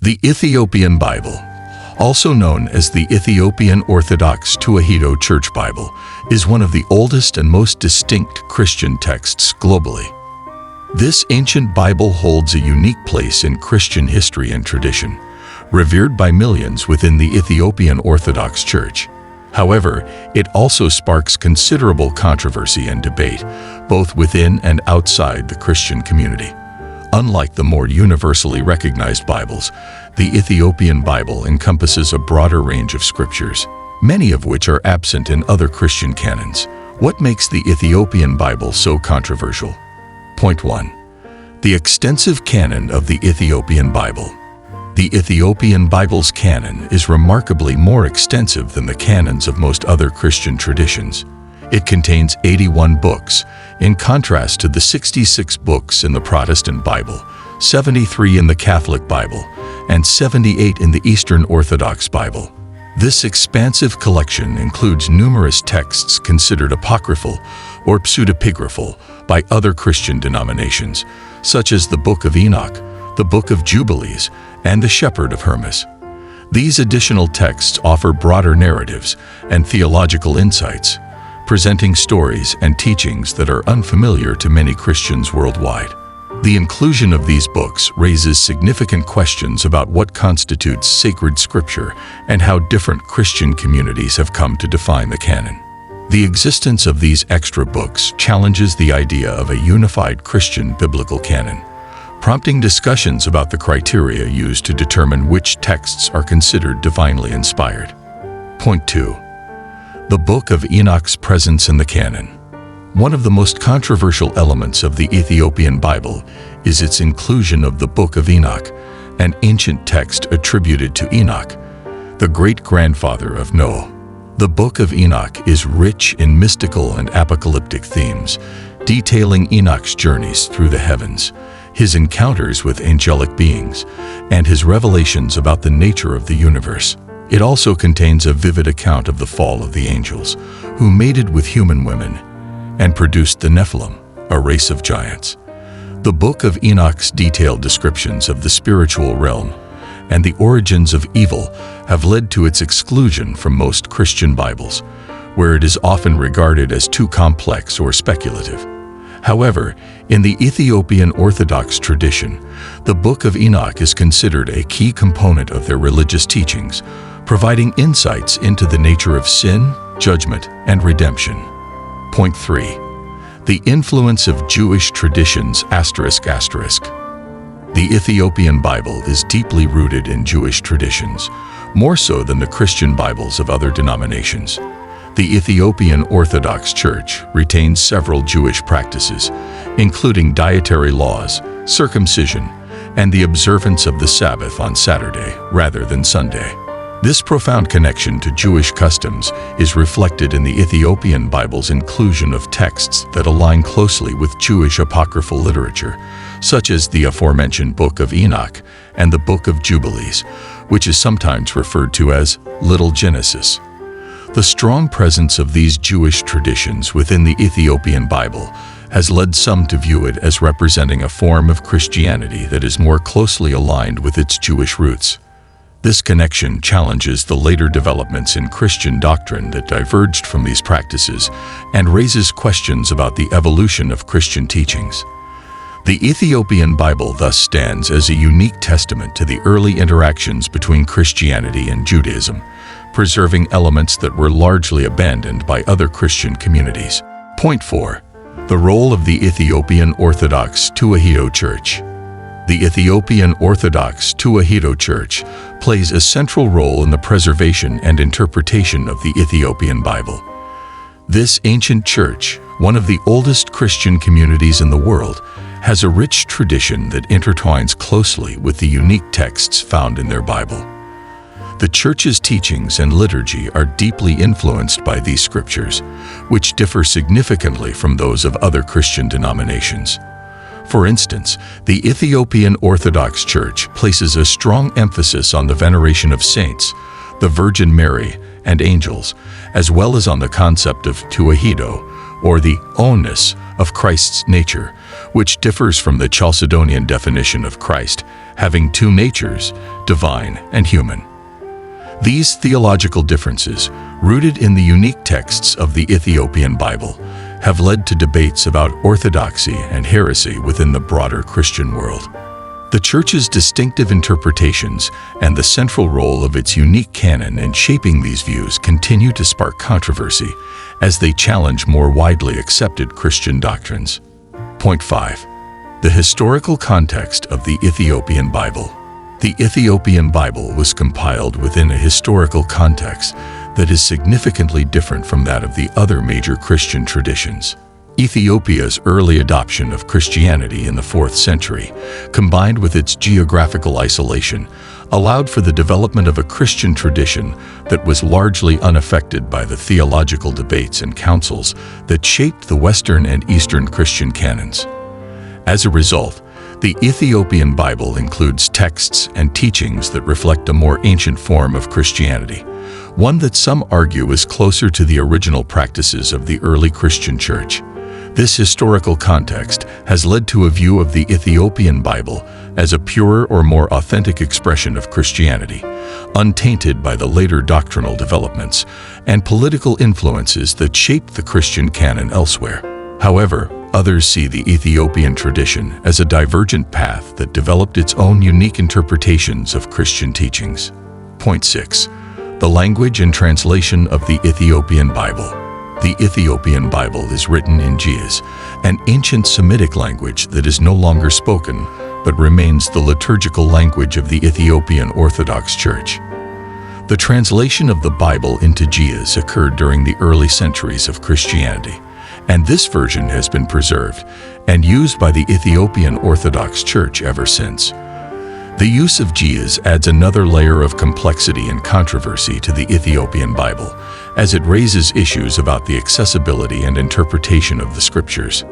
The Ethiopian Bible, also known as the Ethiopian Orthodox Church Bible, is one of the oldest and most distinct Christian texts globally. This ancient Bible holds a unique place in Christian history and tradition, revered by millions within the Ethiopian Orthodox Church. However, it also sparks considerable controversy and debate, both within and outside the Christian community. Unlike the more universally recognized Bibles, the Ethiopian Bible encompasses a broader range of scriptures, many of which are absent in other Christian canons. What makes the Ethiopian Bible so controversial? Point 1. The extensive canon of the Ethiopian Bible. The Ethiopian Bible's canon is remarkably more extensive than the canons of most other Christian traditions. It contains 81 books, in contrast to the 66 books in the Protestant Bible, 73 in the Catholic Bible, and 78 in the Eastern Orthodox Bible. This expansive collection includes numerous texts considered apocryphal or pseudepigraphal by other Christian denominations, such as the Book of Enoch, the Book of Jubilees, and the Shepherd of Hermas. These additional texts offer broader narratives and theological insights, presenting stories and teachings that are unfamiliar to many Christians worldwide. The inclusion of these books raises significant questions about what constitutes sacred scripture and how different Christian communities have come to define the canon. The existence of these extra books challenges the idea of a unified Christian biblical canon, prompting discussions about the criteria used to determine which texts are considered divinely inspired. Point 2. The Book of Enoch's presence in the canon. One of the most controversial elements of the Ethiopian Bible is its inclusion of the Book of Enoch, an ancient text attributed to Enoch, the great-grandfather of Noah. The Book of Enoch is rich in mystical and apocalyptic themes, detailing Enoch's journeys through the heavens, his encounters with angelic beings, and his revelations about the nature of the universe. It also contains a vivid account of the fall of the angels, who mated with human women and produced the Nephilim, a race of giants. The Book of Enoch's detailed descriptions of the spiritual realm and the origins of evil have led to its exclusion from most Christian Bibles, where it is often regarded as too complex or speculative. However, in the Ethiopian Orthodox tradition, the Book of Enoch is considered a key component of their religious teachings, providing insights into the nature of sin, judgment, and redemption. Point 3. The influence of Jewish traditions ****. The Ethiopian Bible is deeply rooted in Jewish traditions, more so than the Christian Bibles of other denominations. The Ethiopian Orthodox Church retains several Jewish practices, including dietary laws, circumcision, and the observance of the Sabbath on Saturday rather than Sunday. This profound connection to Jewish customs is reflected in the Ethiopian Bible's inclusion of texts that align closely with Jewish apocryphal literature, such as the aforementioned Book of Enoch and the Book of Jubilees, which is sometimes referred to as Little Genesis. The strong presence of these Jewish traditions within the Ethiopian Bible has led some to view it as representing a form of Christianity that is more closely aligned with its Jewish roots. This connection challenges the later developments in Christian doctrine that diverged from these practices and raises questions about the evolution of Christian teachings. The Ethiopian Bible thus stands as a unique testament to the early interactions between Christianity and Judaism, preserving elements that were largely abandoned by other Christian communities. Point 4. The role of the Ethiopian Orthodox Church. The Ethiopian Orthodox Church plays a central role in the preservation and interpretation of the Ethiopian Bible. This ancient church, one of the oldest Christian communities in the world, has a rich tradition that intertwines closely with the unique texts found in their Bible. The Church's teachings and liturgy are deeply influenced by these scriptures, which differ significantly from those of other Christian denominations. For instance, the Ethiopian Orthodox Church places a strong emphasis on the veneration of saints, the Virgin Mary, and angels, as well as on the concept of tuahido, or the ownness of Christ's nature, which differs from the Chalcedonian definition of Christ having two natures, divine and human. These theological differences, rooted in the unique texts of the Ethiopian Bible, have led to debates about orthodoxy and heresy within the broader Christian world. The Church's distinctive interpretations and the central role of its unique canon in shaping these views continue to spark controversy as they challenge more widely accepted Christian doctrines. Point 5. The historical context of the Ethiopian Bible. The Ethiopian Bible was compiled within a historical context that is significantly different from that of the other major Christian traditions. Ethiopia's early adoption of Christianity in the 4th century, combined with its geographical isolation, allowed for the development of a Christian tradition that was largely unaffected by the theological debates and councils that shaped the Western and Eastern Christian canons. As a result, the Ethiopian Bible includes texts and teachings that reflect a more ancient form of Christianity, one that some argue is closer to the original practices of the early Christian Church. This historical context has led to a view of the Ethiopian Bible as a purer or more authentic expression of Christianity, untainted by the later doctrinal developments and political influences that shaped the Christian canon elsewhere. However, others see the Ethiopian tradition as a divergent path that developed its own unique interpretations of Christian teachings. Point 6. The language and translation of the Ethiopian Bible. The Ethiopian Bible is written in Ge'ez, an ancient Semitic language that is no longer spoken, but remains the liturgical language of the Ethiopian Orthodox Church. The translation of the Bible into Ge'ez occurred during the early centuries of Christianity, and this version has been preserved and used by the Ethiopian Orthodox Church ever since. The use of Ge'ez adds another layer of complexity and controversy to the Ethiopian Bible, as it raises issues about the accessibility and interpretation of the Scriptures.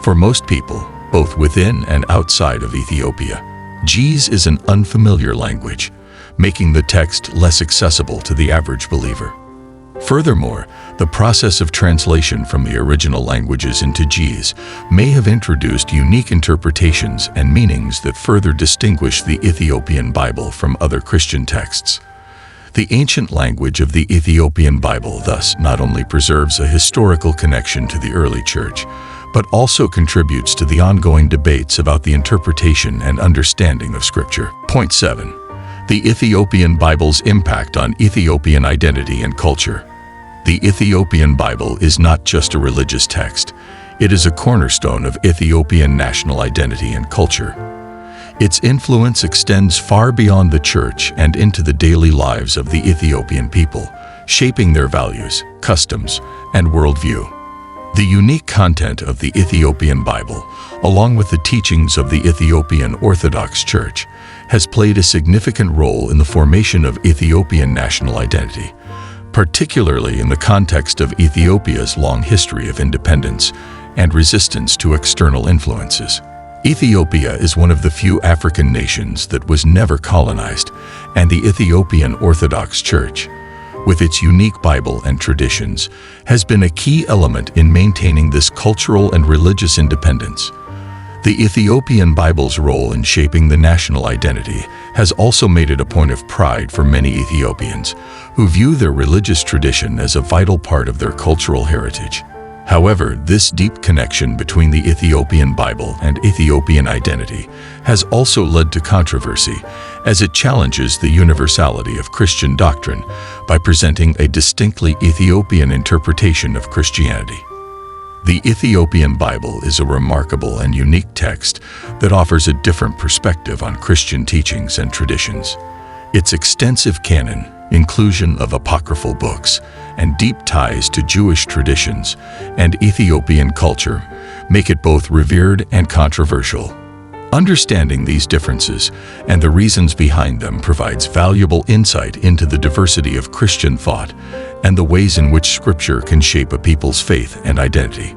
For most people, both within and outside of Ethiopia, Ge'ez is an unfamiliar language, making the text less accessible to the average believer. Furthermore, the process of translation from the original languages into Ge'ez may have introduced unique interpretations and meanings that further distinguish the Ethiopian Bible from other Christian texts. The ancient language of the Ethiopian Bible thus not only preserves a historical connection to the early church, but also contributes to the ongoing debates about the interpretation and understanding of Scripture. Point 7. The Ethiopian Bible's impact on Ethiopian identity and culture. The Ethiopian Bible is not just a religious text. It is a cornerstone of Ethiopian national identity and culture. Its influence extends far beyond the church and into the daily lives of the Ethiopian people, shaping their values, customs, and worldview. The unique content of the Ethiopian Bible, along with the teachings of the Ethiopian Orthodox Church, has played a significant role in the formation of Ethiopian national identity, particularly in the context of Ethiopia's long history of independence and resistance to external influences. Ethiopia is one of the few African nations that was never colonized, and the Ethiopian Orthodox Church, with its unique Bible and traditions, has been a key element in maintaining this cultural and religious independence. The Ethiopian Bible's role in shaping the national identity has also made it a point of pride for many Ethiopians, who view their religious tradition as a vital part of their cultural heritage. However, this deep connection between the Ethiopian Bible and Ethiopian identity has also led to controversy, as it challenges the universality of Christian doctrine by presenting a distinctly Ethiopian interpretation of Christianity. The Ethiopian Bible is a remarkable and unique text that offers a different perspective on Christian teachings and traditions. Its extensive canon, inclusion of apocryphal books, and deep ties to Jewish traditions and Ethiopian culture make it both revered and controversial. Understanding these differences and the reasons behind them provides valuable insight into the diversity of Christian thought and the ways in which Scripture can shape a people's faith and identity.